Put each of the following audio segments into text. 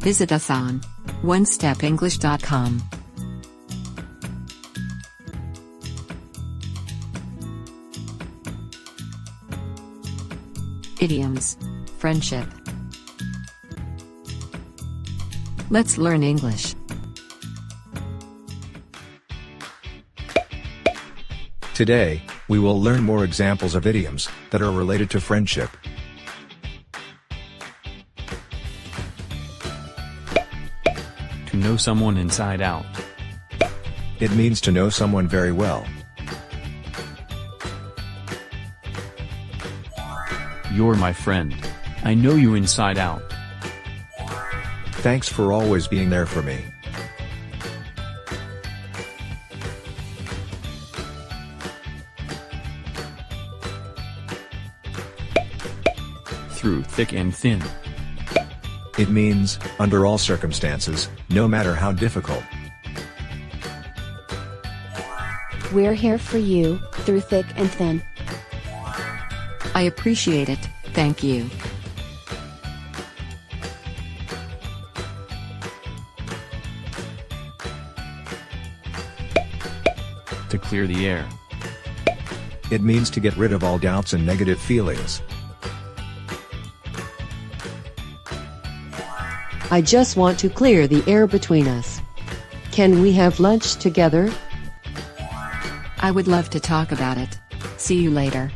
Visit us on onestepenglish.com. Idioms. Friendship. Let's learn English. Today, we will learn more examples of idioms that are related to friendship. To know someone inside out. It means to know someone very well. You're my friend. I know you inside out. Thanks for always being there for me. Through thick and thin. It means, under all circumstances, no matter how difficult. We're here for you, through thick and thin. I appreciate it, thank you. To clear the air. It means to get rid of all doubts and negative feelings. I just want to clear the air between us. Can we have lunch together? I would love to talk about it. See you later.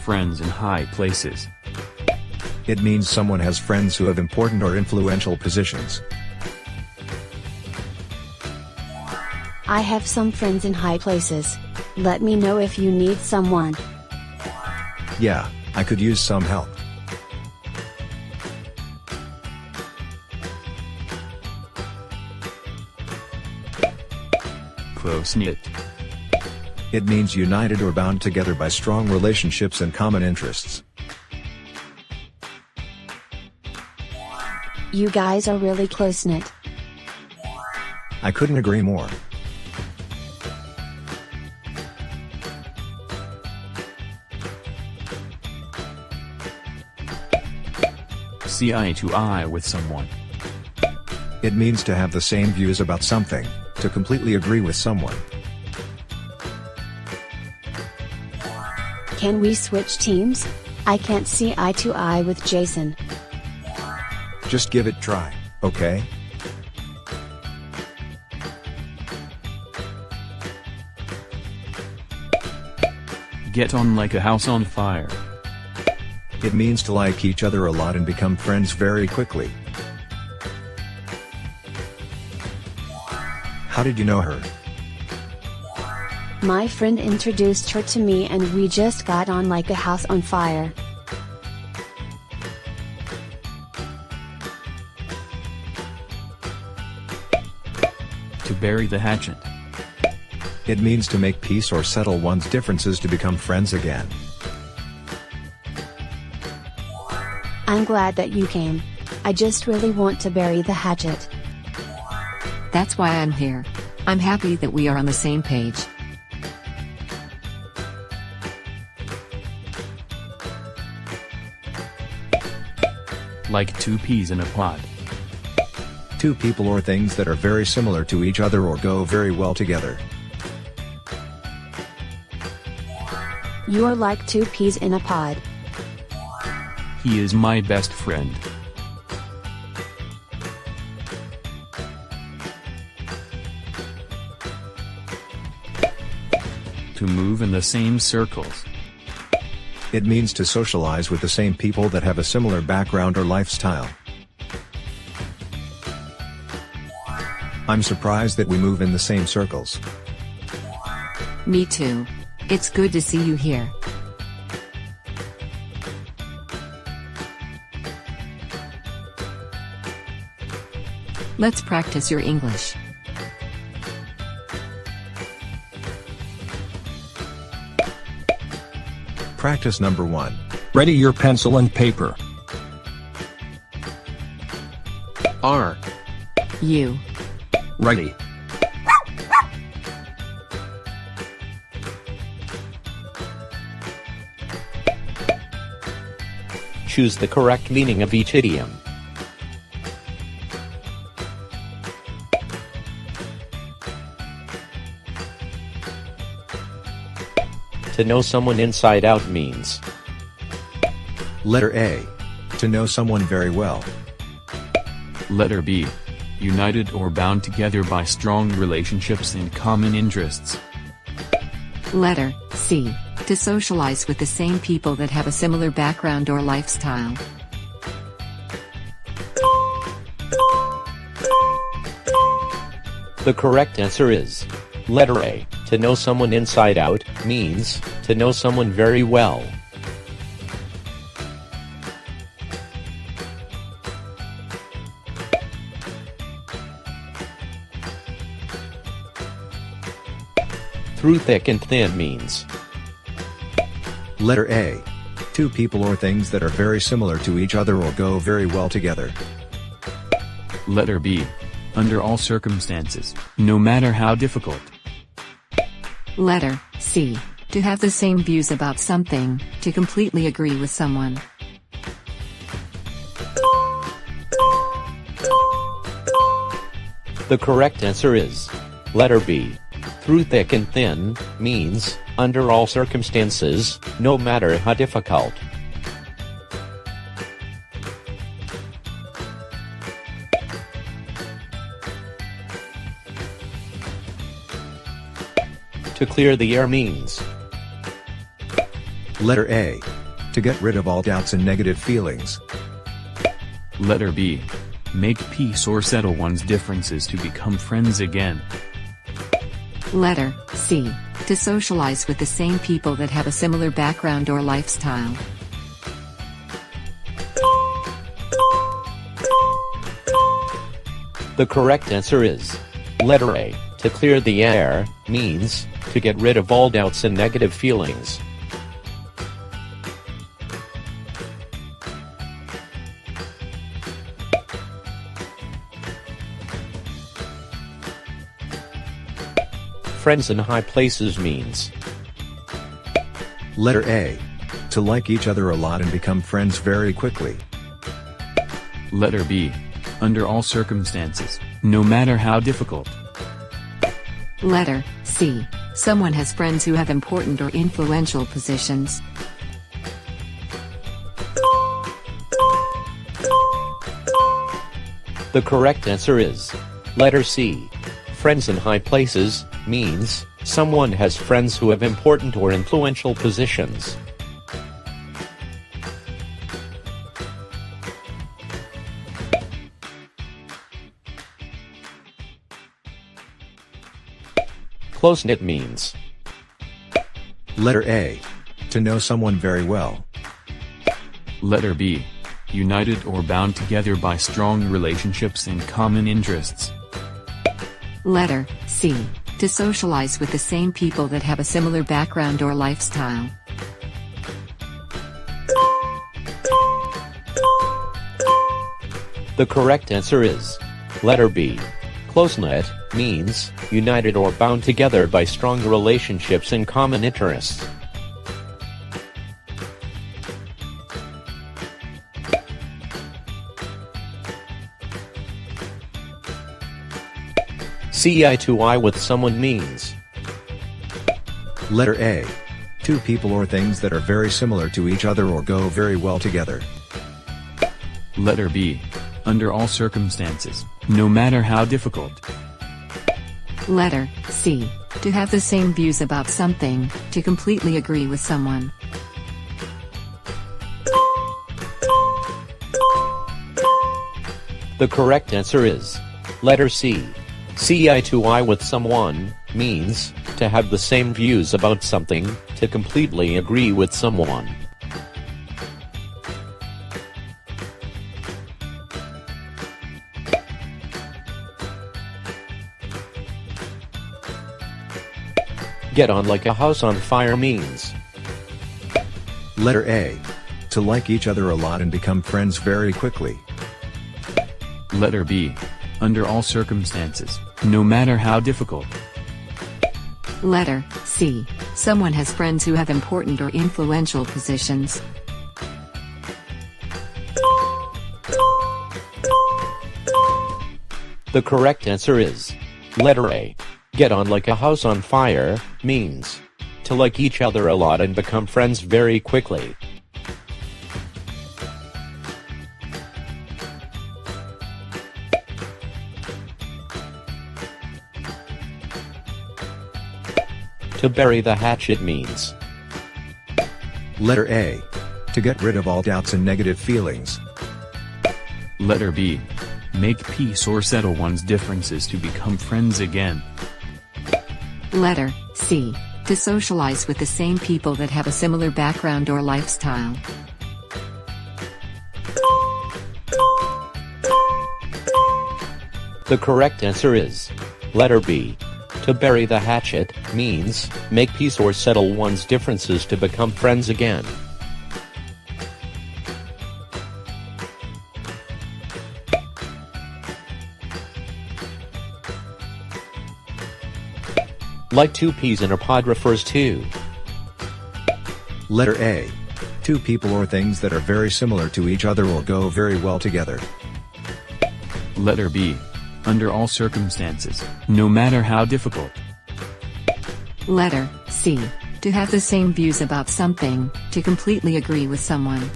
Friends in high places. It means someone has friends who have important or influential positions. I have some friends in high places. Let me know if you need someone. Yeah, I could use some help. Close-knit. It means united or bound together by strong relationships and common interests. You guys are really close-knit. I couldn't agree more. See eye to eye with someone. It means to have the same views about something, to completely agree with someone. Can we switch teams? I can't see eye to eye with Jason. Just give it a try, okay? Get on like a house on fire. It means to like each other a lot and become friends very quickly. How did you know her? My friend introduced her to me and we just got on like a house on fire. To bury the hatchet. It means to make peace or settle one's differences to become friends again. I'm glad that you came. I just really want to bury the hatchet. That's why I'm here. I'm happy that we are on the same page. Like two peas in a pod. Two people or things that are very similar to each other or go very well together. You are like two peas in a pod. He is my best friend. To move in the same circles. It means to socialize with the same people that have a similar background or lifestyle. I'm surprised that we move in the same circles. Me too. It's good to see you here. Let's practice your English. Practice number 1. Ready your pencil and paper. R. You. choose the correct meaning of each idiom. To know someone inside out means. Letter A. To know someone very well. Letter B. United or bound together by strong relationships and common interests. Letter C. To socialize with the same people that have a similar background or lifestyle. The correct answer is letter A. To know someone inside out means to know someone very well. Through thick and thin means. Letter A. Two people or things that are very similar to each other or go very well together. Letter B. Under all circumstances, no matter how difficult. Letter C. To have the same views about something, to completely agree with someone. The correct answer is letter B. Through thick and thin means under all circumstances, no matter how difficult. To clear the air means. Letter A. To get rid of all doubts and negative feelings. Letter B. Make peace or settle one's differences to become friends again. Letter C. To socialize with the same people that have a similar background or lifestyle. The correct answer is letter A. To clear the air means to get rid of all doubts and negative feelings. Friends in high places means. Letter A. To like each other a lot and become friends very quickly. Letter B. Under all circumstances, no matter how difficult. Letter C. Someone has friends who have important or influential positions. The correct answer is letter C. Friends in high places means someone has friends who have important or influential positions. Close-knit means. Letter A. To know someone very well. Letter B. United or bound together by strong relationships and common interests. Letter C. To socialize with the same people that have a similar background or lifestyle. The correct answer is letter B. Close-knit means united or bound together by strong relationships and common interests. See eye to eye with someone means. Letter A. Two people or things that are very similar to each other or go very well together. Letter B. Under all circumstances, no matter how difficult. Letter C. To have the same views about something, to completely agree with someone. The correct answer is letter C. See eye to eye with someone means to have the same views about something, to completely agree with someone. Get on like a house on fire means. Letter A. To like each other a lot and become friends very quickly. Letter B. Under all circumstances, no matter how difficult. Letter C. Someone has friends who have important or influential positions. The correct answer is letter A. Get on like a house on fire means to like each other a lot and become friends very quickly. To bury the hatchet means Letter A. To get rid of all doubts and negative feelings. Letter B. Make peace or settle one's differences to become friends again. Letter C. To socialize with the same people that have a similar background or lifestyle. the correct answer is letter B. To bury the hatchet means make peace or settle one's differences to become friends again. Like two peas in a pod refers to Letter A. Two people or things that are very similar to each other or go very well together. Letter B. Under all circumstances, no matter how difficult. Letter C. To have the same views about something, to completely agree with someone.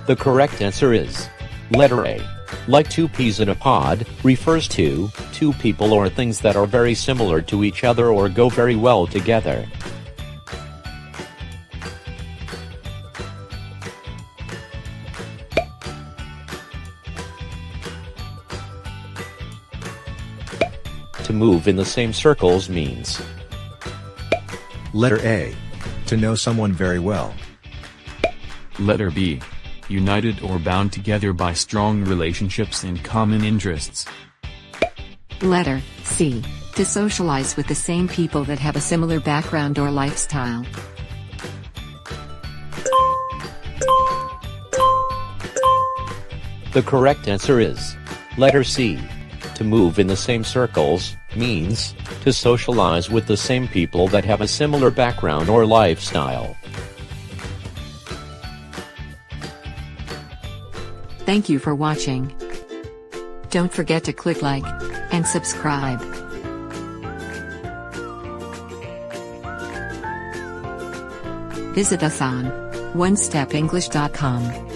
The correct answer is letter A. Like two peas in a pod refers to two people or things that are very similar to each other or go very well together. To move in the same circles means Letter A. To know someone very well. Letter B. United or bound together by strong relationships and common interests. Letter C. To socialize with the same people that have a similar background or lifestyle. The correct answer is letter C. To move in the same circles means to socialize with the same people that have a similar background or lifestyle. Thank you for watching. Don't forget to click like and subscribe. Visit us on onestepenglish.com.